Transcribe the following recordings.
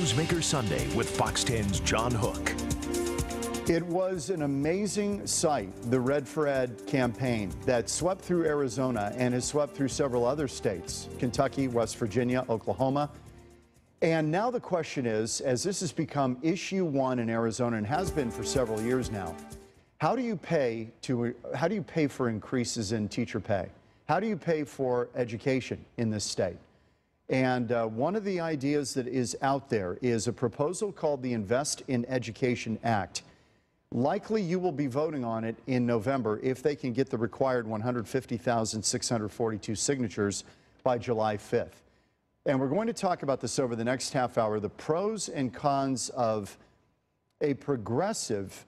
Newsmaker Sunday with Fox 10's John Hook. It was an amazing sight, the Red for Ed campaign that swept through Arizona and has swept through several other states, Kentucky, West Virginia, Oklahoma. And now the question is, as this has become issue one in Arizona and has been for several years now, how do you pay for increases in teacher pay? How do you pay for education in this state? And one of the ideas that is out there is a proposal called the Invest in Education Act. Likely you will be voting on it in November if they can get the required 150,642 signatures by July 5th. And we're going to talk about this over the next half hour, the pros and cons of a progressive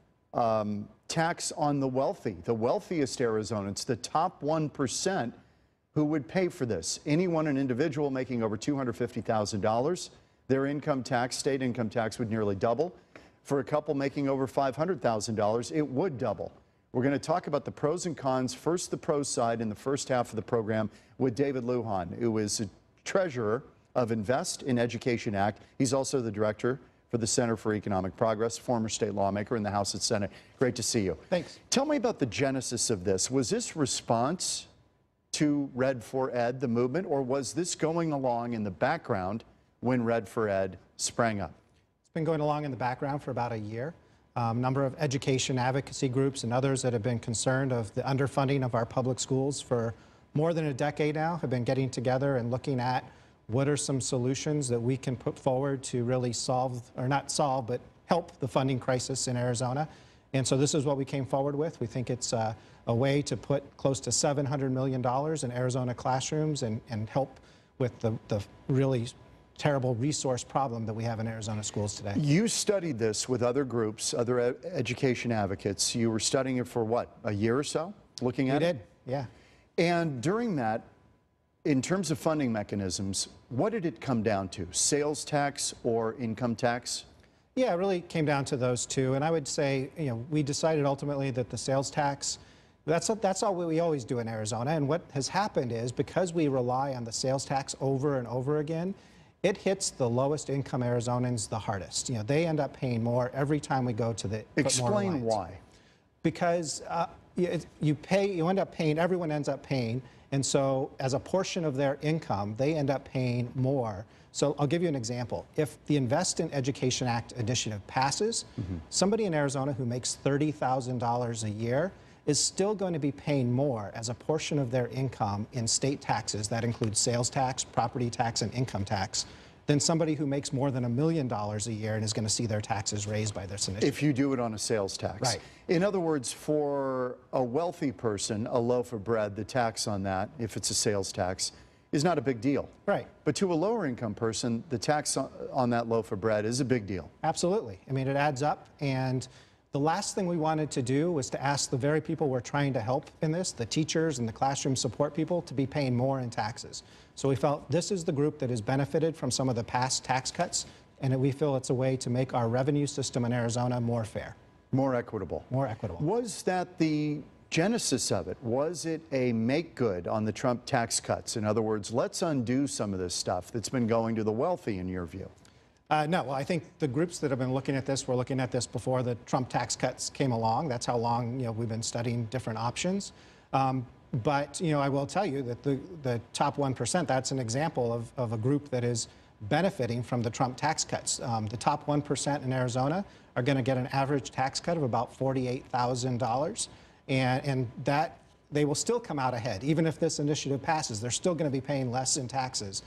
tax on the wealthy, the wealthiest Arizonans, the top 1% who would pay for this. Anyone, an individual making over $250,000, their income tax, state income tax, would nearly double. For a couple making over $500,000, it would double. We're going to talk about the pros and cons. First, the pros side in the first half of the program with David Lujan, who is a treasurer of Invest in Education Act. He's also the director for the Center for Economic Progress, former state lawmaker in the House and Senate. Great to see you. Thanks. Tell me about the genesis of this. Was this response to Red for Ed, the movement, or was this going along in the background when Red for Ed sprang up? It's been going along in the background for about a year. A number of education advocacy groups and others that have been concerned of the underfunding of our public schools for more than a decade now have been getting together and looking at what are some solutions that we can put forward to really solve, or not solve, but help the funding crisis in Arizona. And so this is what we came forward with. We think it's a way to put close to $700 million in Arizona classrooms and help with the really terrible resource problem that we have in Arizona schools today. You studied this with other groups, other education advocates. You were studying it for what, a year or so, looking at it? We did, yeah. And during that, in terms of funding mechanisms, what did it come down to? Sales tax or income tax? Yeah, it really came down to those two. And I would say, you know, we decided ultimately that the sales tax, that's all we always do in Arizona. And what has happened is, because we rely on the sales tax over and over again, it hits the lowest income Arizonans the hardest. You know, they end up paying more every time we go to the Explain why. Because you end up paying, everyone ends up paying, and so as a portion of their income, they end up paying more. So I'll give you an example. If the Invest in Education Act initiative passes, somebody in Arizona who makes $30,000 a year is still going to be paying more as a portion of their income in state taxes, that includes sales tax, property tax, and income tax, than somebody who makes more than $1 million a year and is going to see their taxes raised by this initiative. If you do it on a sales tax. Right. In other words, for a wealthy person, a loaf of bread, the tax on that, if it's a sales tax, is not a big deal. Right. But to a lower income person, the tax on that loaf of bread is a big deal. Absolutely. I mean, it adds up. And the last thing we wanted to do was to ask the very people we're trying to help in this, the teachers and the classroom support people, to be paying more in taxes. So we felt this is the group that has benefited from some of the past tax cuts, and we feel it's a way to make our revenue system in Arizona more fair. More equitable. More equitable. Was that the genesis of it? Was it a make good on the Trump tax cuts? In other words, let's undo some of this stuff that's been going to the wealthy, in your view? No, well, I think the groups that have been looking at this were looking at this before the Trump tax cuts came along. That's how long, you know, we've been studying different options. But, you know, I will tell you that the top 1%, that's an example of a group that is benefiting from the Trump tax cuts. The top 1% in Arizona are going to get an average tax cut of about $48,000. And that they will still come out ahead. Even if this initiative passes, they're still going to be paying less in taxes.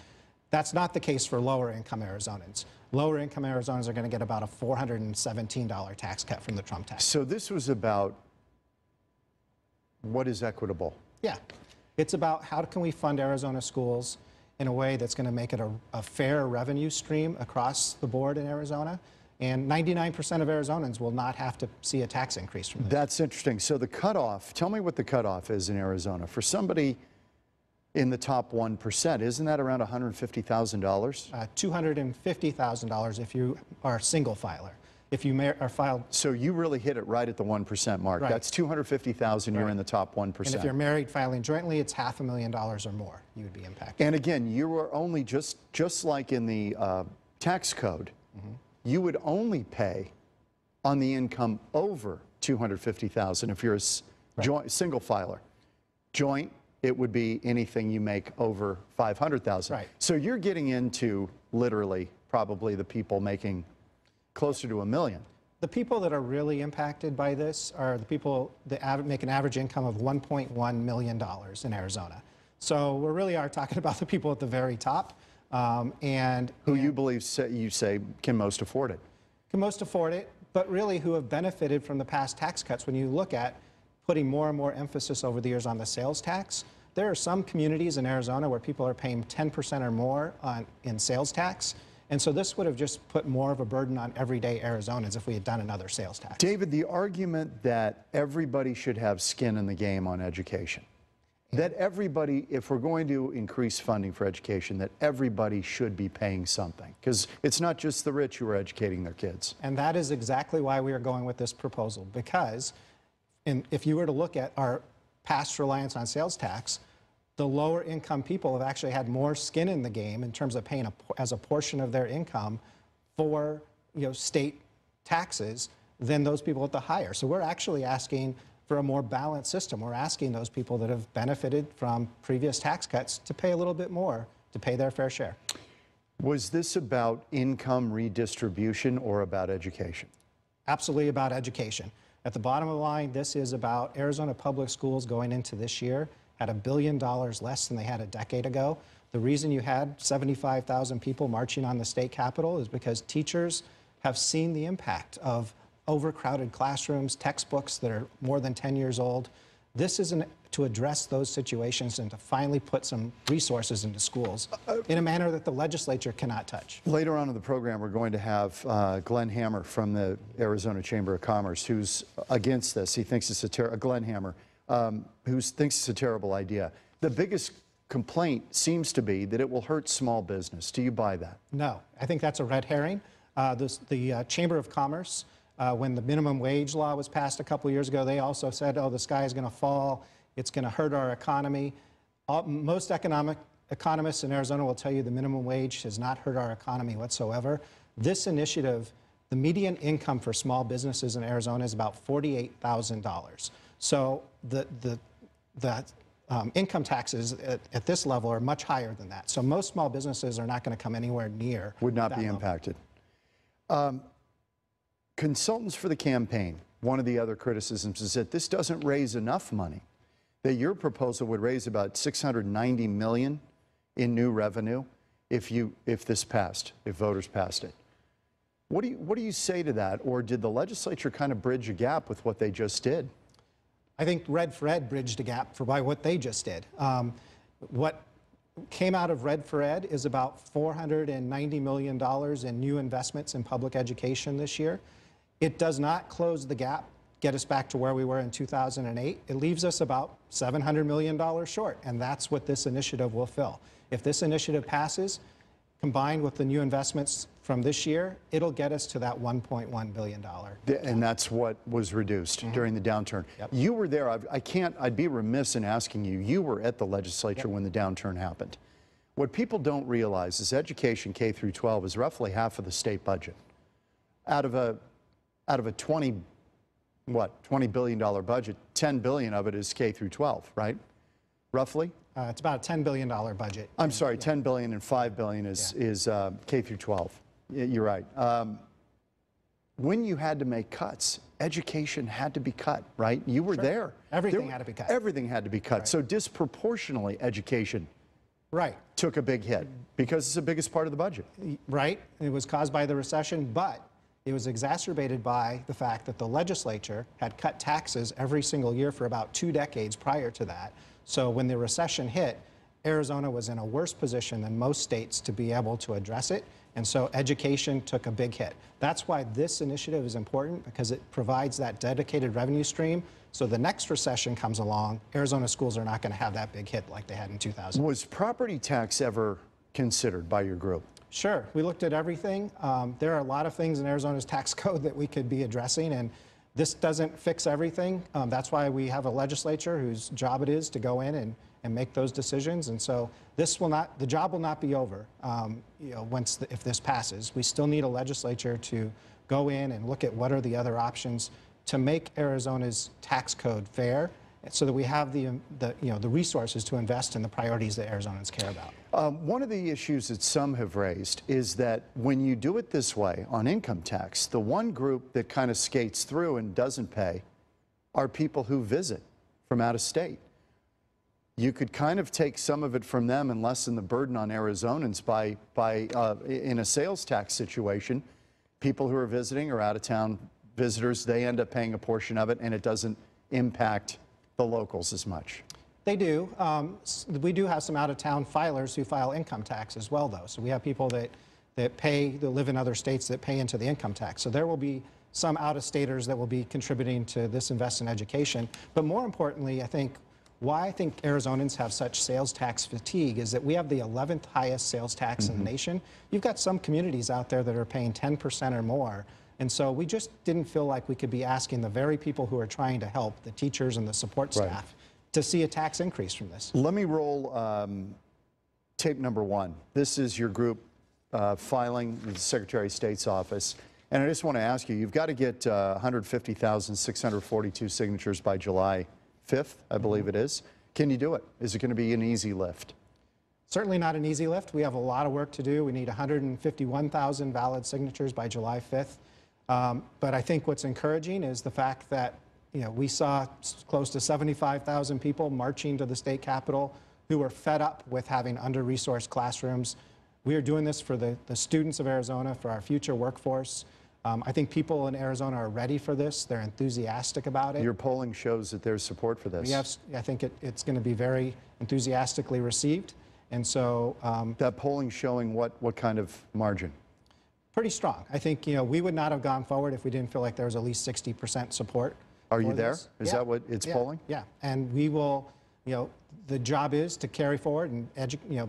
That's not the case for lower income Arizonans. Lower income Arizonans are going to get about a $417 tax cut from the Trump tax. So this was about what is equitable? Yeah. It's about how can we fund Arizona schools in a way that's going to make it a fair revenue stream across the board in Arizona. And 99% of Arizonans will not have to see a tax increase from this. That's interesting. So the cutoff, tell me what the cutoff is in Arizona. For somebody in the top 1%, isn't that around $150,000? $250,000 if you are a single filer. If you are filed. So you really hit it right at the 1% mark. Right. That's $250,000. You're in the top 1%. And if you're married filing jointly, it's $500,000 or more you would be impacted. And again, you are only just like in the tax code. you would only pay on the income over $250,000 if you're a single filer. Joint, it would be anything you make over $500,000. Right. So you're getting into literally probably the people making closer to $1 million. The people that are really impacted by this are the people that make an average income of $1.1 million in Arizona. So we really are talking about the people at the very top. Who you believe, you say, can most afford it. Can most afford it, but really who have benefited from the past tax cuts. When you look at putting more and more emphasis over the years on the sales tax, there are some communities in Arizona where people are paying 10% or more in sales tax. And so this would have just put more of a burden on everyday Arizonans if we had done another sales tax. David, the argument that everybody should have skin in the game on education, that everybody, if we're going to increase funding for education, that everybody should be paying something, because it's not just the rich who are educating their kids. And that is exactly why we are going with this proposal, because if you were to look at our past reliance on sales tax, the lower income people have actually had more skin in the game in terms of paying as a portion of their income for state taxes than those people at the higher. So we're actually asking for a more balanced system. We're asking those people that have benefited from previous tax cuts to pay a little bit more to pay their fair share. Was this about income redistribution or about education? Absolutely about education. At the bottom of the line, this is about Arizona public schools going into this year had $1 billion less than they had a decade ago. The reason you had 75,000 people marching on the state capitol is because teachers have seen the impact of overcrowded classrooms, textbooks that are more than 10 years old. This is to address those situations and to finally put some resources into schools in a manner that the legislature cannot touch. Later on in the program, we're going to have Glenn Hammer from the Arizona Chamber of Commerce, who's against this. He thinks it's Glenn Hammer, who thinks it's a terrible idea. The biggest complaint seems to be that it will hurt small business. Do you buy that? No, I think that's a red herring. The Chamber of Commerce, when the minimum wage law was passed a couple years ago, they also said, oh, the sky is going to fall. It's going to hurt our economy. Most economists in Arizona will tell you the minimum wage has not hurt our economy whatsoever. This initiative, the median income for small businesses in Arizona is about $48,000. So the income taxes at this level are much higher than that. So most small businesses are not going to come anywhere near. Would not be impacted. Consultants for the campaign, one of the other criticisms is that this doesn't raise enough money, that your proposal would raise about $690 million in new revenue if this passed, if voters passed it. What do you say to that? Or did the legislature kind of bridge a gap with what they just did? I think Red for Ed bridged a gap by what they just did. What came out of Red for Ed is about $490 million in new investments in public education this year. It does not close the gap, get us back to where we were in 2008. It leaves us about $700 million short, and that's what this initiative will fill. If this initiative passes, combined with the new investments from this year, it'll get us to that $1.1 billion. And that's what was reduced during the downturn. Yep. You were there. I'd be remiss in asking you, you were at the legislature when the downturn happened. What people don't realize is education K through 12 is roughly half of the state budget. Out of a $20 billion budget, $10 billion of it is K through 12, right? Roughly? It's about a $10 billion budget. I'm sorry, $10 billion and $5 billion is K through 12. You're right. When you had to make cuts, education had to be cut, right? You were there. Everything had to be cut. Everything had to be cut. Right. So disproportionately, education took a big hit because it's the biggest part of the budget. Right. It was caused by the recession, but it was exacerbated by the fact that the legislature had cut taxes every single year for about 2 decades prior to that. So when the recession hit, Arizona was in a worse position than most states to be able to address it. And so education took a big hit. That's why this initiative is important, because it provides that dedicated revenue stream. So the next recession comes along, Arizona schools are not going to have that big hit like they had in 2000. Was property tax ever considered by your group? Sure. We looked at everything. There are a lot of things in Arizona's tax code that we could be addressing, and this doesn't fix everything. That's why we have a legislature whose job it is to go in and make those decisions. And so this will not, the job will not be over, if this passes. We still need a legislature to go in and look at what are the other options to make Arizona's tax code fair, so that we have the resources to invest in the priorities that Arizonans care about. One of the issues that some have raised is that when you do it this way on income tax, the one group that kind of skates through and doesn't pay are people who visit from out of state. You could kind of take some of it from them and lessen the burden on Arizonans in a sales tax situation. People who are visiting or out of town visitors, they end up paying a portion of it, and it doesn't impact the locals as much. They do. We do have some out-of-town filers who file income tax as well, though. So we have people that live in other states that pay into the income tax. So there will be some out-of-staters that will be contributing to this Invest in Education. But more importantly, I think why I think Arizonans have such sales tax fatigue is that we have the 11th highest sales tax in the nation. You've got some communities out there that are paying 10% or more. And so we just didn't feel like we could be asking the very people who are trying to help, the teachers and the support staff, to see a tax increase from this. Let me roll tape number 1. This is your group filing with the Secretary of State's office. And I just want to ask you, you've got to get 150,642 signatures by July 5th, I believe it is. Can you do it? Is it going to be an easy lift? Certainly not an easy lift. We have a lot of work to do. We need 151,000 valid signatures by July 5th. But I think what's encouraging is the fact that we saw close to 75,000 people marching to the state capitol who were fed up with having under-resourced classrooms. We are doing this for the students of Arizona, for our future workforce. I think people in Arizona are ready for this. They're enthusiastic about it. Your polling shows that there's support for this. I think it's going to be very enthusiastically received. And so that polling showing what kind of margin? Pretty strong. I think we would not have gone forward if we didn't feel like there was at least 60% support. Are you there? Is that what it's polling? Yeah, and we will. The job is to carry forward and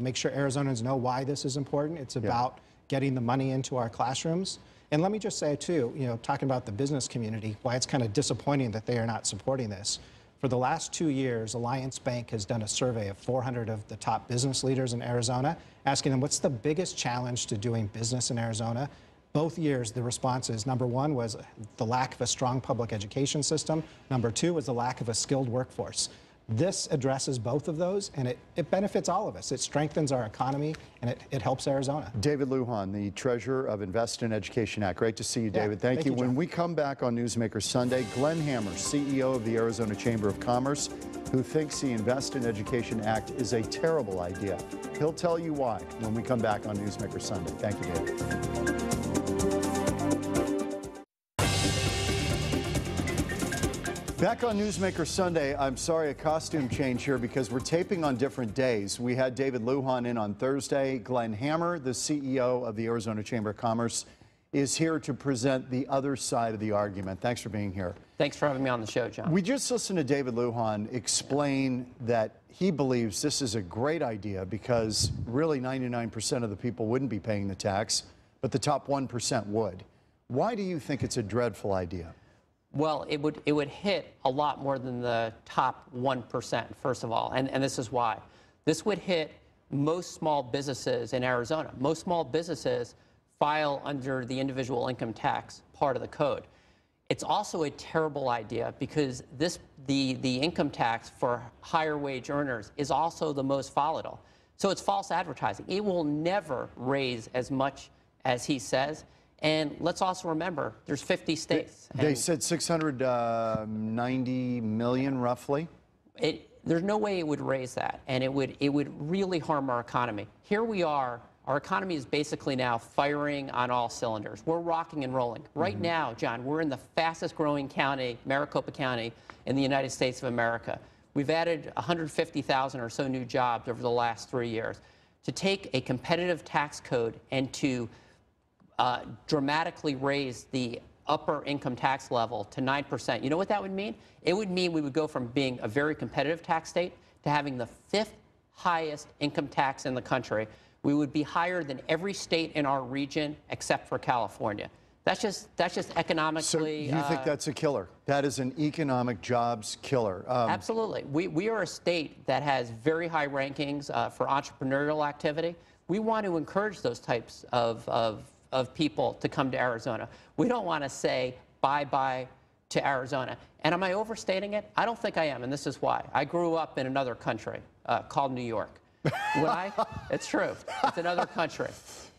make sure Arizonans know why this is important. It's about getting the money into our classrooms. And let me just say too, talking about the business community, why it's kind of disappointing that they are not supporting this. For the last 2 years, Alliance Bank has done a survey of 400 of the top business leaders in Arizona, asking them what's the biggest challenge to doing business in Arizona. Both years, the responses, number 1 was the lack of a strong public education system. Number 2 was the lack of a skilled workforce. This addresses both of those, and it benefits all of us. It strengthens our economy, and it helps Arizona. David Lujan, the treasurer of Invest in Education Act. Great to see you, David. Thank you. When we come back on Newsmaker Sunday, Glenn Hammer, CEO of the Arizona Chamber of Commerce, who thinks the Invest in Education Act is a terrible idea. He'll tell you why when we come back on Newsmaker Sunday. Thank you, David. Back on Newsmaker Sunday, I'm sorry, a costume change here because we're taping on different days. We had David Lujan in on Thursday. Glenn Hammer, the CEO of the Arizona Chamber of Commerce, is here to present the other side of the argument. Thanks for being here. Thanks for having me on the show, John. We just listened to David Lujan explain that he believes this is a great idea because really 99% of the people wouldn't be paying the tax, but the top 1% would. Why do you think it's a dreadful idea? Well, it would hit a lot more than the top 1%, first of all, and this is why. This would hit most small businesses in Arizona. Most small businesses file under the individual income tax part of the code. It's also a terrible idea because the income tax for higher wage earners is also the most volatile. So it's false advertising. It will never raise as much as he says. And let's also remember, there's 50 states. They said 690 million, roughly. There's no way it would raise that, and it would really harm our economy. Here we are. Our economy is basically now firing on all cylinders. We're rocking and rolling. Right now, John, we're in the fastest growing county, Maricopa County, in the United States of America. We've added 150,000 or so new jobs over the last 3 years. To take a competitive tax code and to dramatically raise the upper income tax level to 9%. You know what that would mean? It would mean we would go from being a very competitive tax state to having the 5th highest income tax in the country. We would be higher than every state in our region except for California. That's just economically. So you think that's a killer? That is an economic jobs killer. Absolutely. We are a state that has very high rankings for entrepreneurial activity. We want to encourage those types of people to come to Arizona. We don't want to say bye-bye to Arizona. And am I overstating it? I don't think I am, and this is why. I grew up in another country called New York. It's true. It's another country.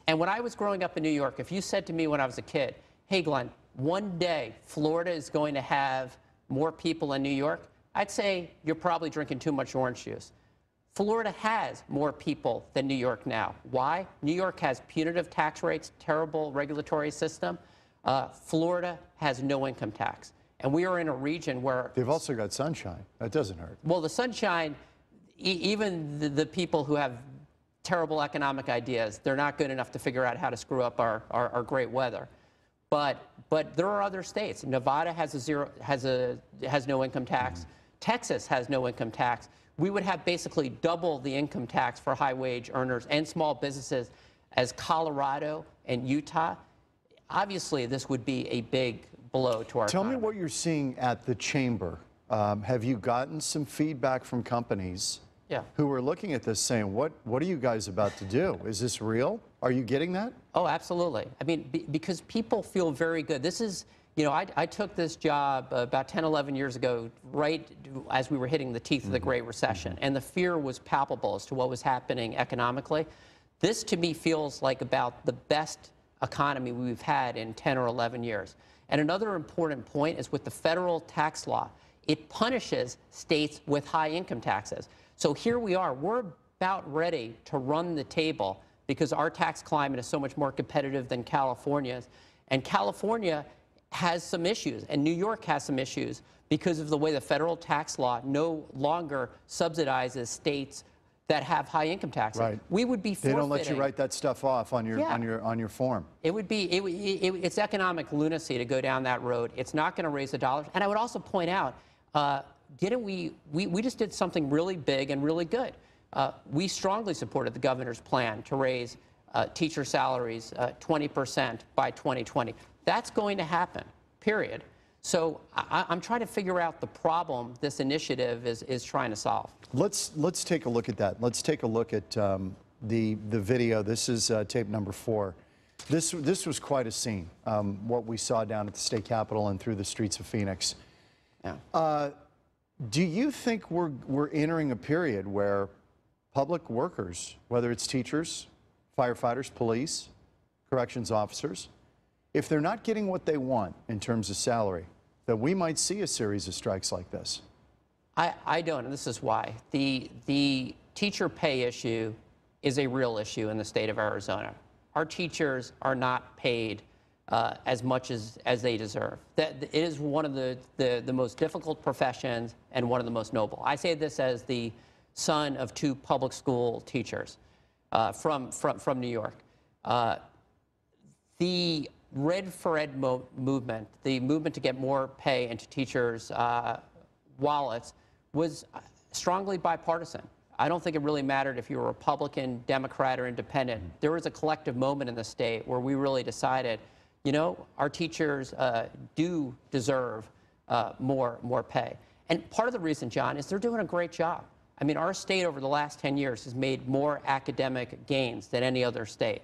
And when I was growing up in New York, if you said to me when I was a kid, hey, Glenn, one day Florida is going to have more people than New York, I'd say you're probably drinking too much orange juice. Florida has more people than New York now. Why? New York has punitive tax rates, terrible regulatory system. Florida has no income tax. And we are in a region where... They've also got sunshine. That doesn't hurt. Well, the sunshine, even the people who have terrible economic ideas, they're not good enough to figure out how to screw up our great weather. But there are other states. Nevada has no income tax. Texas has no income tax. We would have basically double the income tax for high wage earners and small businesses as Colorado and Utah. Obviously, this would be a big blow to our Tell economy. me what you're seeing at the chamber. Have you gotten some feedback from companies who are looking at this saying, what are you guys about to do? Is this real? Are you getting that? Oh, absolutely. I mean, because people feel very good. This is, you know, I took this job about 10, 11 years ago, right as we were hitting the teeth of the Great Recession, and the fear was palpable as to what was happening economically. This, to me, feels like about the best economy we've had in 10 or 11 years. And another important point is with the federal tax law, it punishes states with high income taxes. So here we are, we're about ready to run the table because our tax climate is so much more competitive than California's. And California has some issues, and New York has some issues because of the way the federal tax law no longer subsidizes states that have high income taxes. Right. We would be forfeiting. They don't let you write that stuff off on your on your form. It would be it's economic lunacy to go down that road. It's not going to raise the dollars. And I would also point out, we just did something really big and really good. We strongly supported the governor's plan to raise teacher salaries 20% by 2020. That's going to happen, period. So I'm trying to figure out the problem this initiative is trying to solve. Let's take a look at that. Let's take a look at the video. This is tape number 4. This was quite a scene, what we saw down at the state capitol and through the streets of Phoenix. Yeah. Do you think we're entering a period where public workers, whether it's teachers, firefighters, police, corrections officers, if they're not getting what they want in terms of salary, that we might see a series of strikes like this? I don't, and this is why. The teacher pay issue is a real issue in the state of Arizona. Our teachers are not paid as much as they deserve. It is one of the most difficult professions and one of the most noble. I say this as the son of 2 public school teachers from New York. The Red for Ed movement, the movement to get more pay into teachers' wallets, was strongly bipartisan. I don't think it really mattered if you were Republican, Democrat, or Independent. There was a collective moment in the state where we really decided, you know, our teachers do deserve more pay. And part of the reason, John, is they're doing a great job. I mean, our state over the last 10 years has made more academic gains than any other state.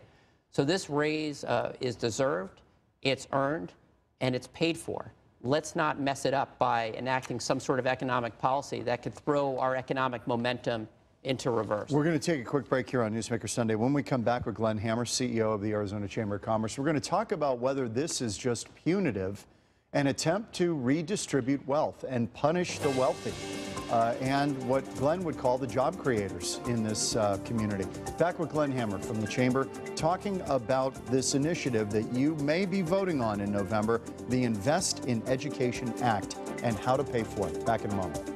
So this raise is deserved, it's earned, and it's paid for. Let's not mess it up by enacting some sort of economic policy that could throw our economic momentum into reverse. We're going to take a quick break here on Newsmaker Sunday. When we come back with Glenn Hammer, CEO of the Arizona Chamber of Commerce, we're going to talk about whether this is just punitive, an attempt to redistribute wealth and punish the wealthy, and what Glenn would call the job creators in this community. Back with Glenn Hammer from the Chamber, talking about this initiative that you may be voting on in November, the Invest in Education Act, and how to pay for it. Back in a moment.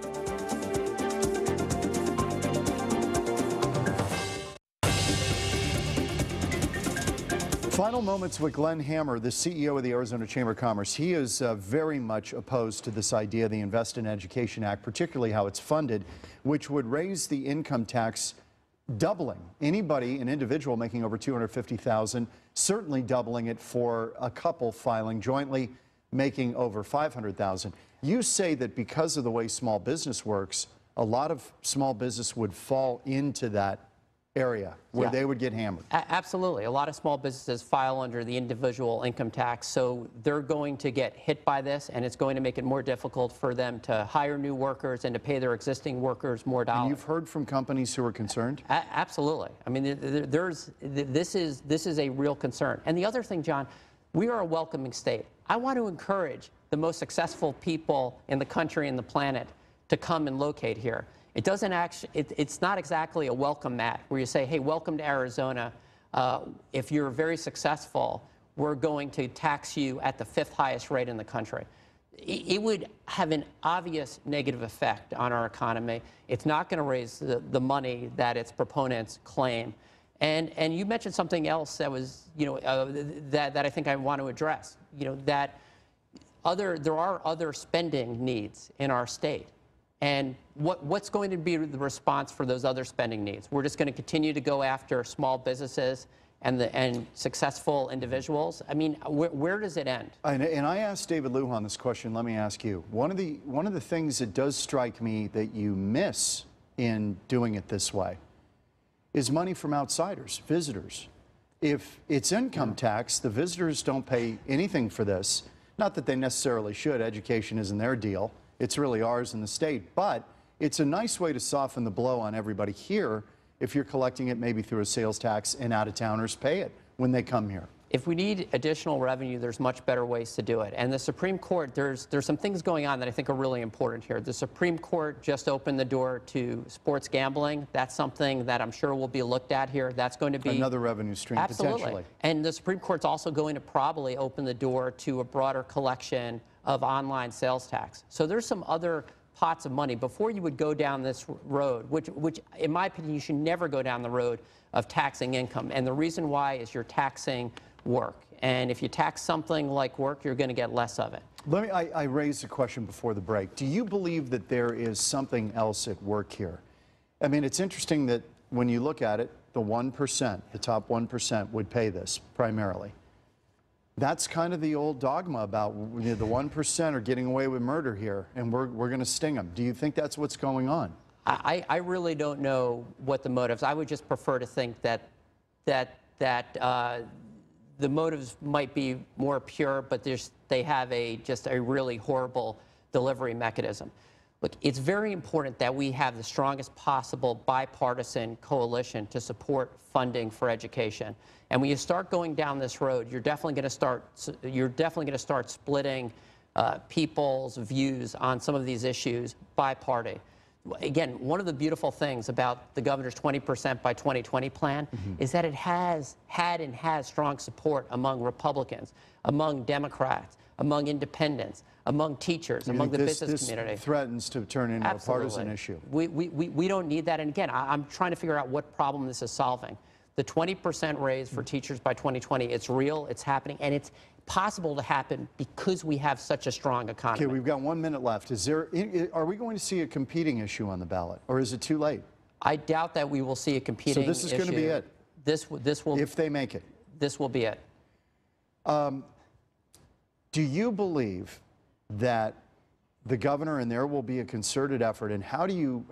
Final moments with Glenn Hammer, the CEO of the Arizona Chamber of Commerce. He is very much opposed to this idea, the Invest in Education Act, particularly how it's funded, which would raise the income tax doubling anybody, an individual making over $250,000, certainly doubling it for a couple filing jointly, making over $500,000. You say that because of the way small business works, a lot of small business would fall into that area where they would get hammered. Absolutely. A lot of small businesses file under the individual income tax, so they're going to get hit by this, and it's going to make it more difficult for them to hire new workers and to pay their existing workers more dollars. And you've heard from companies who are concerned? Absolutely. I mean, this is a real concern. And the other thing, John, we are a welcoming state. I want to encourage the most successful people in the country and the planet to come and locate here. It doesn't actually, it's not exactly a welcome mat where you say, hey, welcome to Arizona. If you're very successful, we're going to tax you at the 5th highest rate in the country. It would have an obvious negative effect on our economy. It's not going to raise the money that its proponents claim. And you mentioned something else that was, that I think I want to address, that there are other spending needs in our state. And what's going to be the response for those other spending needs? We're just going to continue to go after small businesses and successful individuals. I mean, where does it end? And I asked David Lujan this question. Let me ask you. One of the things that does strike me that you miss in doing it this way is money from outsiders, visitors. If it's income tax, the visitors don't pay anything for this. Not that they necessarily should. Education isn't their deal. It's really ours in the state, but it's a nice way to soften the blow on everybody here if you're collecting it maybe through a sales tax and out-of-towners pay it when they come here. If we need additional revenue, there's much better ways to do it. And the Supreme Court, there's some things going on that I think are really important here. The Supreme Court just opened the door to sports gambling. That's something that I'm sure will be looked at here. That's going to be another revenue stream, potentially. And the Supreme Court's also going to probably open the door to a broader collection of online sales tax. So there's some other pots of money before you would go down this road, which in my opinion, you should never go down the road of taxing income. And the reason why is you're taxing work. And if you tax something like work, you're going to get less of it. I raised a question before the break. Do you believe that there is something else at work here? I mean, it's interesting that when you look at it, the 1%, the top 1% would pay this primarily. That's kind of the old dogma about the 1% are getting away with murder here, and we're going to sting them. Do you think that's what's going on? I really don't know what the motives. I would just prefer to think that the motives might be more pure, but they have just a really horrible delivery mechanism. Look, it's very important that we have the strongest possible bipartisan coalition to support funding for education. And when you start going down this road, you're definitely going to start splitting people's views on some of these issues by party. Again, one of the beautiful things about the governor's 20% by 2020 plan is that it has had and has strong support among Republicans, among Democrats, among independents, among teachers, among the business community. This threatens to turn into a partisan issue. We don't need that. And again, I'm trying to figure out what problem this is solving. The 20% raise for teachers by 2020, it's real, it's happening, and it's possible to happen because we have such a strong economy. Okay, we've got 1 minute left. Are we going to see a competing issue on the ballot, or is it too late? I doubt that we will see a competing issue. So this is going to be it? This will, if they make it? This will be it. Do you believe that the governor and there will be a concerted effort, and how do you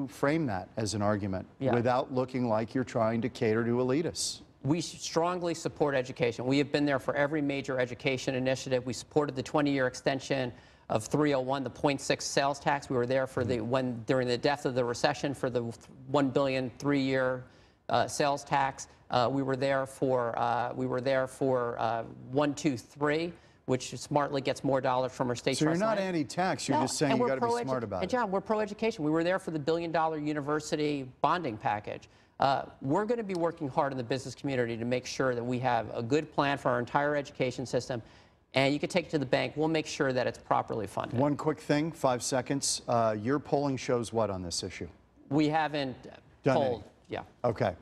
frame that as an argument without looking like you're trying to cater to elitists? We strongly support education. We have been there for every major education initiative. We supported the 20-year extension of 301, the 0.6 sales tax. We were there for during the depth of the recession for the $1 billion 3-year sales tax. We were there for 123. Which smartly gets more dollars from our state trust. So you're not anti-tax, you're just saying you got to be smart about it. And John, we're pro-education. We were there for the $1 billion university bonding package. We're going to be working hard in the business community to make sure that we have a good plan for our entire education system. And you can take it to the bank. We'll make sure that it's properly funded. One quick thing, 5 seconds. Your polling shows what on this issue? We haven't polled. Yeah. Okay.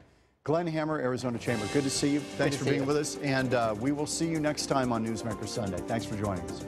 Glenn Hammer, Arizona Chamber. Good to see you. Thanks for being with us. And we will see you next time on Newsmaker Sunday. Thanks for joining us.